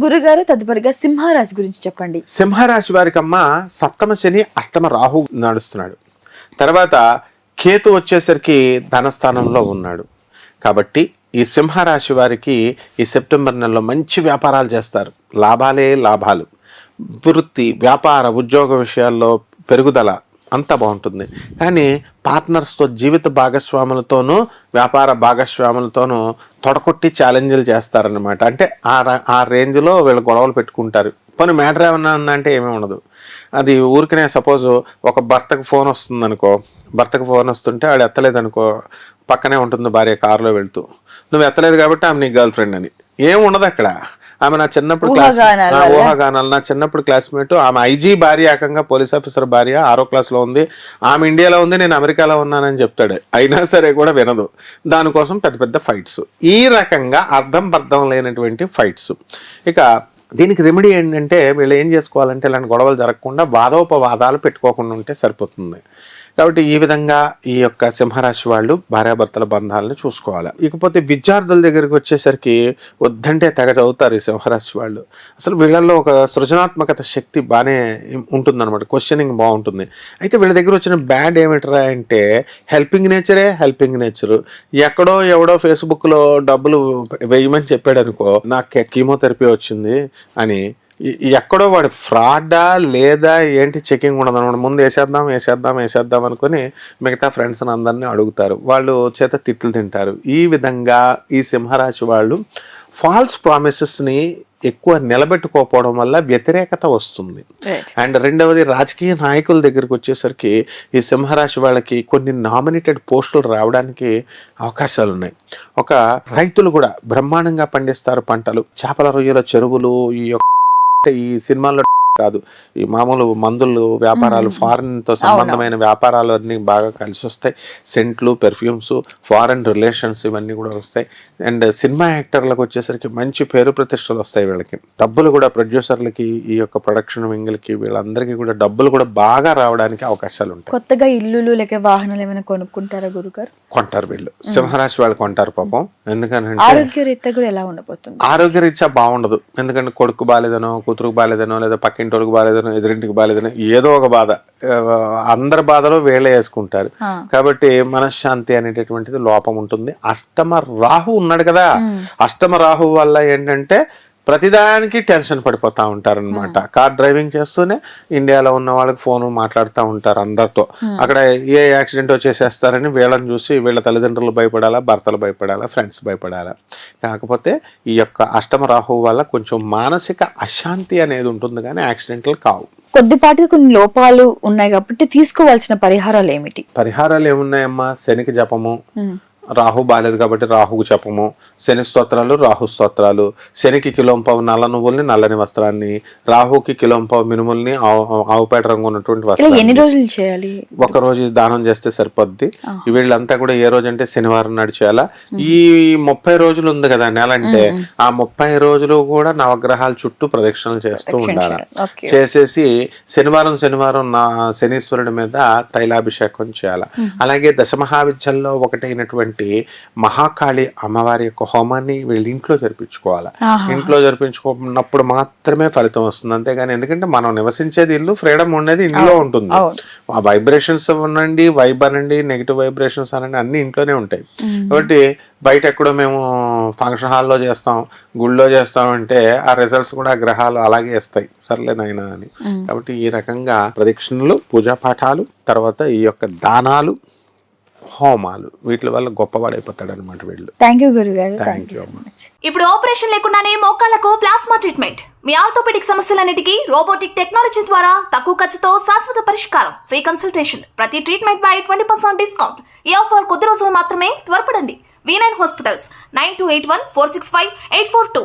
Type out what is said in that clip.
గురుగారు తదుపరిగా సింహరాశి గురించి చెప్పండి. సింహరాశి వారికి అమ్మ సప్తమ శని అష్టమ రాహు నడుస్తున్నాడు. తర్వాత కేతు వచ్చేసరికి ధనస్థానంలో ఉన్నాడు. కాబట్టి ఈ సింహరాశి వారికి ఈ సెప్టెంబర్ నెలలో మంచి వ్యాపారాలు చేస్తారు. లాభాలే లాభాలు. వృత్తి, వ్యాపార, ఉద్యోగ విషయాల్లో పెరుగుదల అంతా బాగుంటుంది. కానీ పార్ట్నర్స్తో, జీవిత భాగస్వాములతోనూ వ్యాపార భాగస్వాములతోనూ తొడకొట్టి ఛాలెంజ్లు చేస్తారనమాట. అంటే ఆ రేంజ్లో వీళ్ళు గొడవలు పెట్టుకుంటారు. పోనీ మ్యాటర్ ఏమన్నా ఉందంటే ఏమీ ఉండదు. అది ఊరికనే సపోజ్ ఒక భర్తకు ఫోన్ వస్తుంది అనుకో, భర్తకు ఫోన్ వస్తుంటే వాడు ఎత్తలేదు అనుకో, పక్కనే ఉంటుంది భార్య కారులో వెళ్తూ, నువ్వు ఎత్తలేదు కాబట్టి ఆమె నీ గర్ల్ ఫ్రెండ్ అని ఏం ఉండదు అక్కడ. ఆమె నా చిన్నప్పుడు ఊహాగానాలు, నా చిన్నప్పుడు క్లాస్మేట్, ఆమె ఐజీ భార్య, ఏకంగా పోలీస్ ఆఫీసర్ భార్య, 6వ క్లాస్లో ఉంది, ఆమె ఇండియాలో ఉంది, నేను అమెరికాలో ఉన్నానని చెప్తాడు. అయినా సరే కూడా వినదు. దానికోసం పెద్ద పెద్ద ఫైట్స్, ఈ రకంగా అర్థం పర్థం లేనటువంటి ఫైట్స్. ఇక దీనికి రెమెడీ ఏంటంటే వీళ్ళు ఏం చేసుకోవాలంటే ఇలాంటి గొడవలు జరగకుండా వాదోపవాదాలు పెట్టుకోకుండా ఉంటే సరిపోతుంది. కాబట్టి ఈ విధంగా ఈ యొక్క సింహరాశి వాళ్ళు భార్యాభర్తల బంధాలను చూసుకోవాలి. ఇకపోతే విద్యార్థుల దగ్గరికి వచ్చేసరికి వద్దంటే తెగ చదువుతారు ఈ సింహరాశి వాళ్ళు. అసలు వీళ్ళల్లో ఒక సృజనాత్మకత శక్తి బాగానే ఉంటుందన్నమాట. క్వశ్చనింగ్ బాగుంటుంది. అయితే వీళ్ళ దగ్గర వచ్చిన బ్యాడ్ ఏమిటరా అంటే హెల్పింగ్ నేచరు. ఎక్కడో ఎవడో ఫేస్బుక్లో డబ్బులు వేయమని చెప్పాడు అనుకో, నాకు కీమోథెరపీ వచ్చింది అని, ఎక్కడో వాడు ఫ్రాడా లేదా ఏంటి చెకింగ్ ఉండదు అనమాట. ముందు వేసేద్దాం అనుకుని మిగతా ఫ్రెండ్స్ అందరినీ అడుగుతారు. వాళ్ళు చేత తిట్లు తింటారు. ఈ విధంగా ఈ సింహరాశి వాళ్ళు ఫాల్స్ ప్రామిసెస్ని ఎక్కువ నిలబెట్టుకోకపోవడం వల్ల వ్యతిరేకత వస్తుంది. అండ్ రెండవది, రాజకీయ నాయకుల దగ్గరికి వచ్చేసరికి ఈ సింహరాశి వాళ్ళకి కొన్ని నామినేటెడ్ పోస్టులు రావడానికి అవకాశాలు ఉన్నాయి. ఒక రైతులు కూడా బ్రహ్మాండంగా పండిస్తారు పంటలు, చేపల రొయ్యల చెరువులు, ఈ సినిమాల్లో కాదు, ఈ మామూలు మందులు వ్యాపారాలు, ఫారెన్తో సంబంధమైన వ్యాపారాలు అన్నీ బాగా కలిసి వస్తాయి. సెంట్లు, పెర్ఫ్యూమ్స్, ఫారెన్ రిలేషన్స్ ఇవన్నీ కూడా వస్తాయి. అండ్ సినిమా యాక్టర్లకు వచ్చేసరికి మంచి పేరు ప్రతిష్టలు వస్తాయి. వీళ్ళకి డబ్బులు కూడా, ప్రొడ్యూసర్లకి, ఈ యొక్క ప్రొడక్షన్ వింగ్లకి, వీళ్ళందరికీ కూడా డబ్బులు కూడా బాగా రావడానికి అవకాశాలు ఉంటాయి. కొత్తగా ఇల్లులు లేక వాహనాలు ఏమైనా కొనుక్కుంటారా గురుగారు? కొంటారు వీళ్ళు, సింహరాశి వాళ్ళు కొంటారు పాపం. ఎందుకంటే ఆరోగ్యరీత్యా కూడా ఎలా ఉండబోతుంది? ఆరోగ్యరీత్యా బాగుండదు. ఎందుకంటే కొడుకు బాలేదనో, కూతురుకు బాలేదనో, లేదా పక్కింటోడుకు బాలేదనో, ఎదురింటికి బాలేదనో, ఏదో ఒక బాధ, అందరి బాధలో వేళే వేసుకుంటారు. కాబట్టి మనశ్శాంతి అనేటటువంటిది లోపం ఉంటుంది. అష్టమ రాహు ఉన్నాడు కదా, అష్టమ రాహు వల్ల ఏంటంటే ప్రతిదానికి టెన్షన్ పడిపోతూ ఉంటారు అనమాట. కార్ డ్రైవింగ్ చేస్తూనే ఇండియాలో ఉన్న వాళ్ళకి ఫోన్ మాట్లాడుతూ ఉంటారు అందరితో. అక్కడ ఏ యాక్సిడెంట్ చేసేస్తారని వీళ్ళని చూసి వీళ్ళ తల్లిదండ్రులు భయపడాలా, భర్తలు భయపడాలా, ఫ్రెండ్స్ భయపడాలా. కాకపోతే ఈ యొక్క అష్టమ రాహువు వల్ల కొంచెం మానసిక అశాంతి అనేది ఉంటుంది, కానీ యాక్సిడెంట్లు కావు. కొద్దిపాటిగా కొన్ని లోపాలు ఉన్నాయి కాబట్టి తీసుకోవాల్సిన పరిహారాలు ఏమిటి? పరిహారాలు ఏమున్నాయమ్మా? శనికి జపము, రాహు బాలేదు కాబట్టి రాహుకు జపము, శని స్తోత్రాలు, రాహు స్తోత్రాలు, శనికి కిలోంపావు నల్ల నువ్వుల్ని, నల్లని వస్త్రాన్ని, రాహుకి కిలోంపావు మినుముల్ని, ఆవుపేట రంగు ఉన్నటువంటి వస్త్రాన్ని. ఎన్ని రోజులు చేయాలి? ఒక రోజు దానం చేస్తే సరిపోద్ది. వీళ్ళంతా కూడా ఏ రోజు అంటే శనివారం నాడు చేయాలా. ఈ 30 రోజులు ఉంది కదా నెల అంటే, ఆ 30 రోజులు కూడా నవగ్రహాల చుట్టూ ప్రదక్షిణలు చేస్తూ ఉండాలి. చేసేసి శనివారం నా శనీశ్వరుడి మీద తైలాభిషేకం చేయాలి. అలాగే దశమహావిద్యల్లో ఒకటైనటువంటి మహాకాళి అమ్మవారి యొక్క హోమాన్ని వీళ్ళు ఇంట్లో జరిపించుకోవాలి. ఇంట్లో జరిపించుకున్నప్పుడు మాత్రమే ఫలితం వస్తుంది. అంతేగాని, ఎందుకంటే మనం నివసించేది ఇల్లు, ఫ్రీడమ్ ఉండేది ఇంట్లో ఉంటుంది. ఆ వైబ్రేషన్స్ అనండి, వైబ్ అనండి, నెగిటివ్ వైబ్రేషన్స్ అనండి, అన్ని ఇంట్లోనే ఉంటాయి. కాబట్టి బయట ఎక్కడో మేము ఫంక్షన్ హాల్లో చేస్తాం, గుళ్ళో చేస్తాం అంటే ఆ రిజల్ట్స్ కూడా గ్రహాలు అలాగే ఇస్తాయి, సర్లే నాయనా అని. కాబట్టి ఈ రకంగా ప్రదక్షిణలు, పూజా పాఠాలు, తర్వాత ఈ యొక్క దానాలు, హోమాలు, వీటి వల్ల గొప్పవాడైపోతాడు అనమాట వీళ్ళు. థ్యాంక్ యూ గురుగారు. థ్యాంక్ యూ అమ్మా. ఇప్పుడు ఆపరేషన్ లేకుండానే మోకాళ్లకు ప్లాస్మా ట్రీట్మెంట్, మీ ఆర్థోపెడిక్ సమస్యలన్నిటికీ రోబోటిక్ టెక్నాలజీ ద్వారా తక్కువ ఖర్చుతో శాశ్వత పరిష్కారం, ఫ్రీ కన్సల్టేషన్, ప్రతి ట్రీట్మెంట్ పై 20% డిస్కౌంట్. ఈ ఆఫర్ కొద్ది రోజులు మాత్రమే, త్వరపడండి. V9 hospitals 9281465842.